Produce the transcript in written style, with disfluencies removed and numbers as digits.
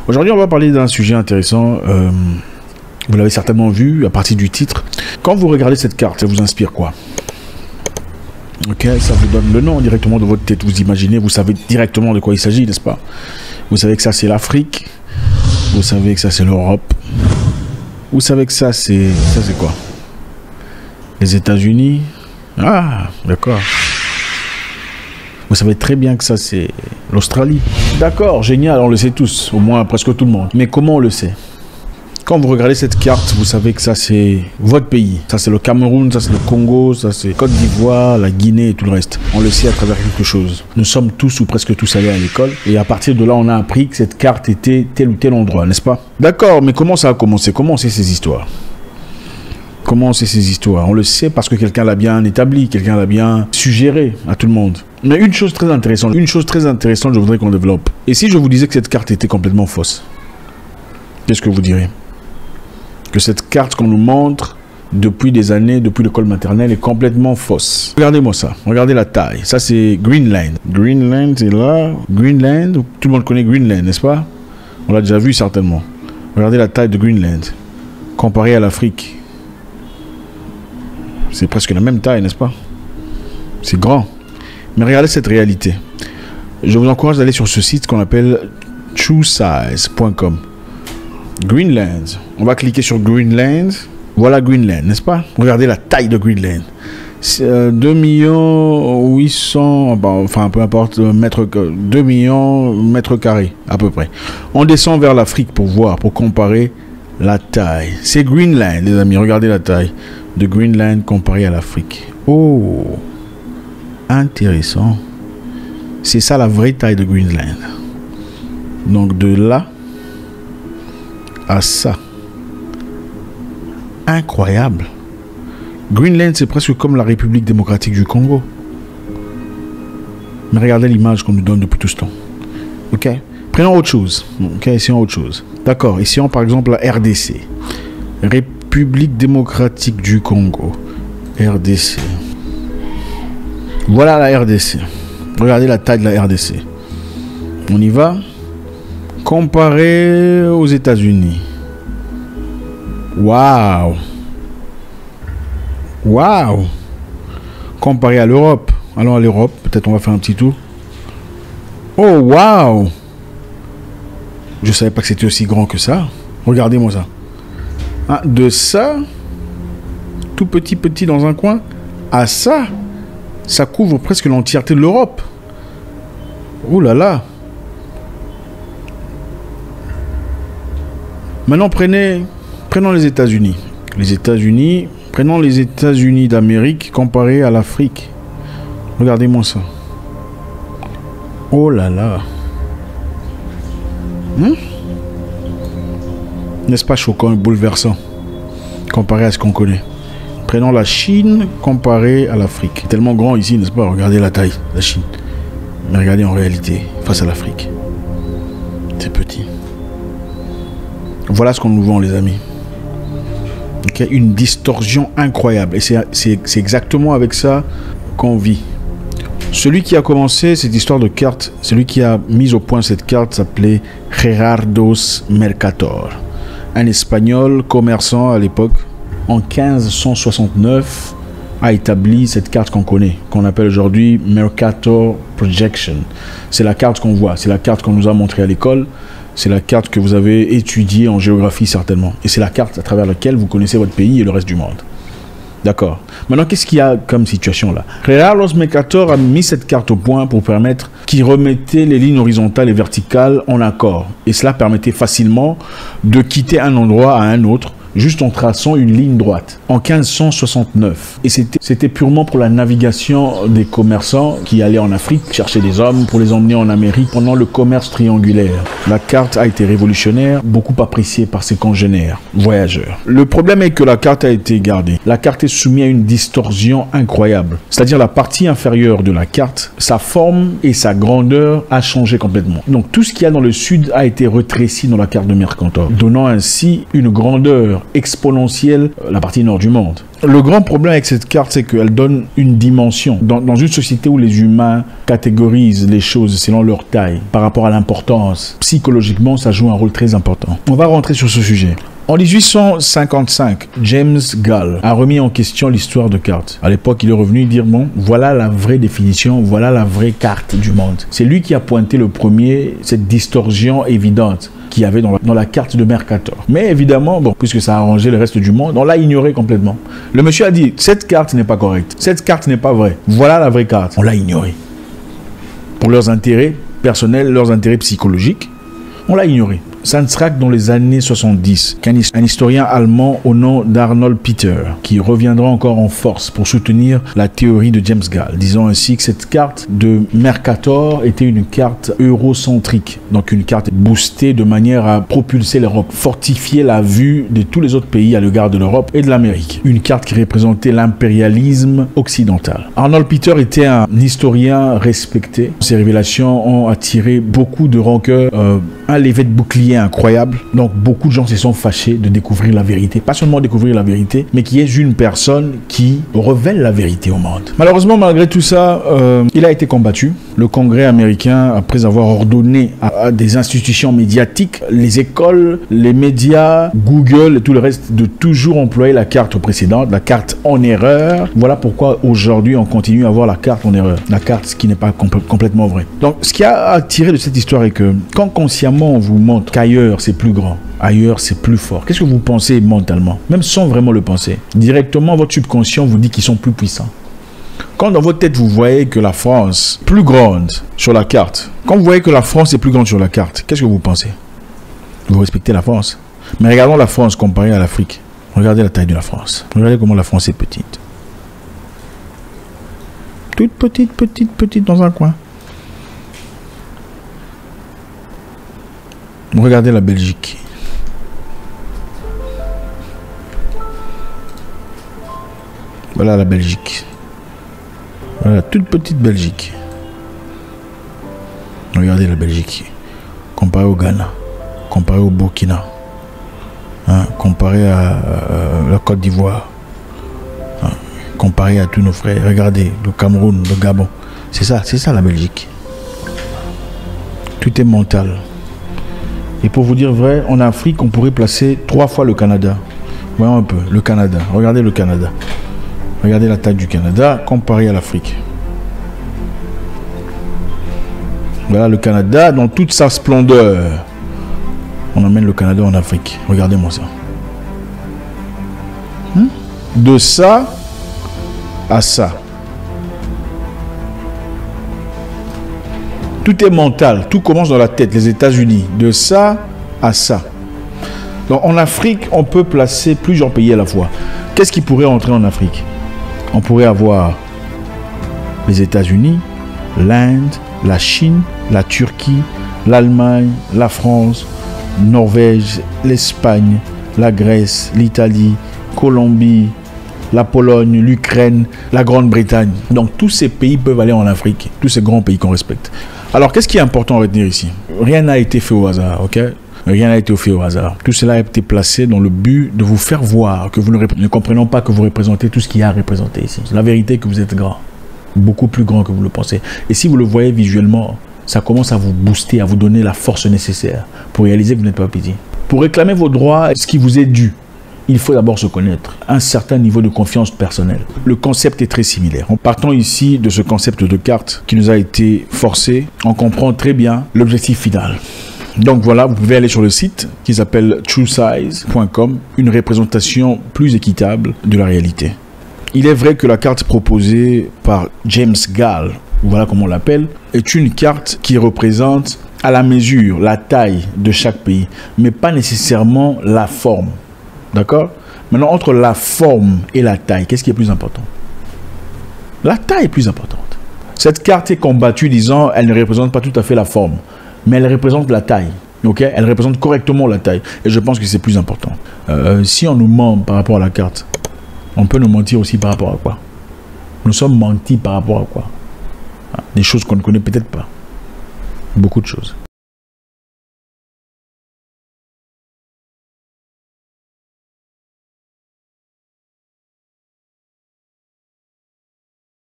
Aujourd'hui, on va parler d'un sujet intéressant. Vous l'avez certainement vu à partir du titre. Quand vous regardez cette carte, ça vous inspire quoi? Ok, ça vous donne le nom directement de votre tête. Vous imaginez, vous savez directement de quoi il s'agit, n'est-ce pas? Vous savez que ça, c'est l'Afrique. Vous savez que ça, c'est l'Europe. Vous savez que ça, c'est quoi? Les États-Unis. Ah, d'accord. Vous savez très bien que ça, c'est l'Australie. D'accord, génial, on le sait tous, au moins presque tout le monde. Mais comment on le sait? Quand vous regardez cette carte, vous savez que ça, c'est votre pays. Ça, c'est le Cameroun, ça, c'est le Congo, ça, c'est Côte d'Ivoire, la Guinée et tout le reste. On le sait à travers quelque chose. Nous sommes tous ou presque tous allés à l'école. Et à partir de là, on a appris que cette carte était tel ou tel endroit, n'est-ce pas? D'accord, mais comment ça a commencé? Comment on sait ces histoires? Comment on sait ces histoires? On le sait parce que quelqu'un l'a bien établi, quelqu'un l'a bien suggéré à tout le monde. Mais une chose très intéressante, je voudrais qu'on développe. Et si je vous disais que cette carte était complètement fausse? Qu'est-ce que vous direz? Que cette carte qu'on nous montre depuis des années, depuis l'école maternelle, est complètement fausse. Regardez-moi ça. Regardez la taille. Ça, c'est Greenland. Greenland, c'est là. Greenland, tout le monde connaît Greenland, n'est-ce pas? On l'a déjà vu certainement. Regardez la taille de Greenland. Comparé à l'Afrique. C'est presque la même taille, n'est-ce pas? C'est grand. Mais regardez cette réalité. Je vous encourage d'aller sur ce site qu'on appelle truesize.com. Greenland. On va cliquer sur Greenland. Voilà Greenland, n'est-ce pas? Regardez la taille de Greenland. 2 800 000, enfin peu importe, 2 millions mètres carrés à peu près. On descend vers l'Afrique pour voir, pour comparer la taille. C'est Greenland, les amis. Regardez la taille de Greenland comparée à l'Afrique. Oh, intéressant. C'est ça la vraie taille de Greenland. Donc de là à ça. Incroyable. Greenland, c'est presque comme la République démocratique du Congo. Mais regardez l'image qu'on nous donne depuis tout ce temps. Ok? Prenons autre chose. Ok, essayons autre chose. D'accord, essayons par exemple la RDC. République démocratique du Congo. RDC. Voilà la RDC. Regardez la taille de la RDC. On y va. Comparé aux États-Unis. Waouh! Waouh! Comparé à l'Europe. Allons à l'Europe. Peut-être on va faire un petit tour. Oh, waouh! Je ne savais pas que c'était aussi grand que ça. Regardez-moi ça. Ah, de ça, tout petit dans un coin, à ça, ça couvre presque l'entièreté de l'Europe. Oh là là! Maintenant, prenons les États-Unis. Prenons les États-Unis d'Amérique comparés à l'Afrique. Regardez-moi ça. Oh là là. N'est-ce pas choquant et bouleversant comparé à ce qu'on connaît? Prenons la Chine comparée à l'Afrique. Tellement grand ici, n'est-ce pas? Regardez la taille, la Chine. Mais regardez en réalité, face à l'Afrique. C'est petit. Voilà ce qu'on nous vend, les amis. Okay, une distorsion incroyable. Et c'est exactement avec ça qu'on vit. Celui qui a commencé cette histoire de carte, celui qui a mis au point cette carte s'appelait Gerardos Mercator. Un Espagnol commerçant à l'époque, en 1569, a établi cette carte qu'on connaît, qu'on appelle aujourd'hui Mercator Projection. C'est la carte qu'on voit, c'est la carte qu'on nous a montrée à l'école. C'est la carte que vous avez étudiée en géographie certainement. Et c'est la carte à travers laquelle vous connaissez votre pays et le reste du monde. D'accord. Maintenant, qu'est-ce qu'il y a comme situation là? Gerardos Mercator a mis cette carte au point pour permettre qu'il remettait les lignes horizontales et verticales en accord. Et cela permettait facilement de quitter un endroit à un autre juste en traçant une ligne droite, en 1569. Et c'était purement pour la navigation des commerçants qui allaient en Afrique chercher des hommes pour les emmener en Amérique pendant le commerce triangulaire. La carte a été révolutionnaire, beaucoup appréciée par ses congénères voyageurs. Le problème est que la carte a été gardée. La carte est soumise à une distorsion incroyable. C'est-à-dire la partie inférieure de la carte, sa forme et sa grandeur a changé complètement. Donc tout ce qu'il y a dans le sud a été rétréci dans la carte de Mercator, donnant ainsi une grandeur exponentielle la partie nord du monde. Le grand problème avec cette carte, c'est qu'elle donne une dimension. Dans une société où les humains catégorisent les choses selon leur taille, par rapport à l'importance, psychologiquement, ça joue un rôle très important. On va rentrer sur ce sujet. En 1855, James Gall a remis en question l'histoire de cartes. À l'époque, il est revenu dire, bon, voilà la vraie définition, voilà la vraie carte du monde. C'est lui qui a pointé le premier cette distorsion évidente qu'il y avait dans la carte de Mercator. Mais évidemment, bon, puisque ça a arrangé le reste du monde, on l'a ignoré complètement. Le monsieur a dit, cette carte n'est pas correcte, cette carte n'est pas vraie, voilà la vraie carte. On l'a ignoré. Pour leurs intérêts personnels, leurs intérêts psychologiques, on l'a ignoré. Ça ne sera que dans les années 70 qu'un historien allemand au nom d'Arnold Peter, qui reviendra encore en force pour soutenir la théorie de James Gall, disant ainsi que cette carte de Mercator était une carte eurocentrique, donc une carte boostée de manière à propulser l'Europe, fortifier la vue de tous les autres pays à l'égard de l'Europe et de l'Amérique. Une carte qui représentait l'impérialisme occidental. Arnold Peter était un historien respecté. Ses révélations ont attiré beaucoup de rancœur, un lever de bouclier incroyable. Donc beaucoup de gens se sont fâchés de découvrir la vérité. Pas seulement découvrir la vérité, mais qu'il y ait une personne qui révèle la vérité au monde. Malheureusement, malgré tout ça, il a été combattu. Le Congrès américain, après avoir ordonné à des institutions médiatiques, les écoles, les médias, Google et tout le reste, de toujours employer la carte précédente, la carte en erreur. Voilà pourquoi aujourd'hui on continue à avoir la carte en erreur, la carte qui n'est pas complètement vraie. Donc ce qui a attiré de cette histoire est que quand consciemment on vous montre qu'ailleurs c'est plus grand, ailleurs c'est plus fort, qu'est-ce que vous pensez mentalement, même sans vraiment le penser? Directement votre subconscient vous dit qu'ils sont plus puissants. Quand dans votre tête vous voyez que la France est plus grande sur la carte, quand vous voyez que la France est plus grande sur la carte, qu'est-ce que vous pensez? Vous respectez la France. Mais regardons la France comparée à l'Afrique. Regardez la taille de la France. Regardez comment la France est petite. Toute petite, petite, petite dans un coin. Regardez la Belgique. Voilà la Belgique. Voilà, toute petite Belgique. Regardez la Belgique. Comparé au Ghana. Comparé au Burkina. Hein, comparé à la Côte d'Ivoire. Hein, comparé à tous nos frères. Regardez, le Cameroun, le Gabon. C'est ça la Belgique. Tout est mental. Et pour vous dire vrai, en Afrique, on pourrait placer 3 fois le Canada. Voyons un peu, le Canada. Regardez le Canada. Regardez la taille du Canada comparé à l'Afrique. Voilà le Canada dans toute sa splendeur. On emmène le Canada en Afrique. Regardez-moi ça. De ça à ça. Tout est mental, tout commence dans la tête, les États-Unis, de ça à ça. Donc en Afrique, on peut placer plusieurs pays à la fois. Qu'est-ce qui pourrait entrer en Afrique? On pourrait avoir les États-Unis, l'Inde, la Chine, la Turquie, l'Allemagne, la France, Norvège, l'Espagne, la Grèce, l'Italie, Colombie, la Pologne, l'Ukraine, la Grande-Bretagne. Donc tous ces pays peuvent aller en Afrique, tous ces grands pays qu'on respecte. Alors qu'est-ce qui est important à retenir ici? Rien n'a été fait au hasard, ok? Rien n'a été fait au hasard. Tout cela a été placé dans le but de vous faire voir que vous ne comprenez pas que vous représentez tout ce qu'il y a à représenter ici. La vérité est que vous êtes grand, beaucoup plus grand que vous le pensez. Et si vous le voyez visuellement, ça commence à vous booster, à vous donner la force nécessaire pour réaliser que vous n'êtes pas petit. Pour réclamer vos droits, ce qui vous est dû, il faut d'abord se connaître, un certain niveau de confiance personnelle. Le concept est très similaire. En partant ici de ce concept de carte qui nous a été forcé, on comprend très bien l'objectif final. Donc voilà, vous pouvez aller sur le site qui s'appelle truesize.com, une représentation plus équitable de la réalité. Il est vrai que la carte proposée par James Gall, voilà comment on l'appelle, est une carte qui représente à la mesure, la taille de chaque pays, mais pas nécessairement la forme. D'accord? Maintenant, entre la forme et la taille, qu'est-ce qui est plus important? La taille est plus importante. Cette carte est combattue disant elle ne représente pas tout à fait la forme, mais elle représente la taille. Okay? Elle représente correctement la taille. Et je pense que c'est plus important. Si on nous ment par rapport à la carte, on peut nous mentir aussi par rapport à quoi? Nous sommes mentis par rapport à quoi? Des choses qu'on ne connaît peut-être pas. Beaucoup de choses.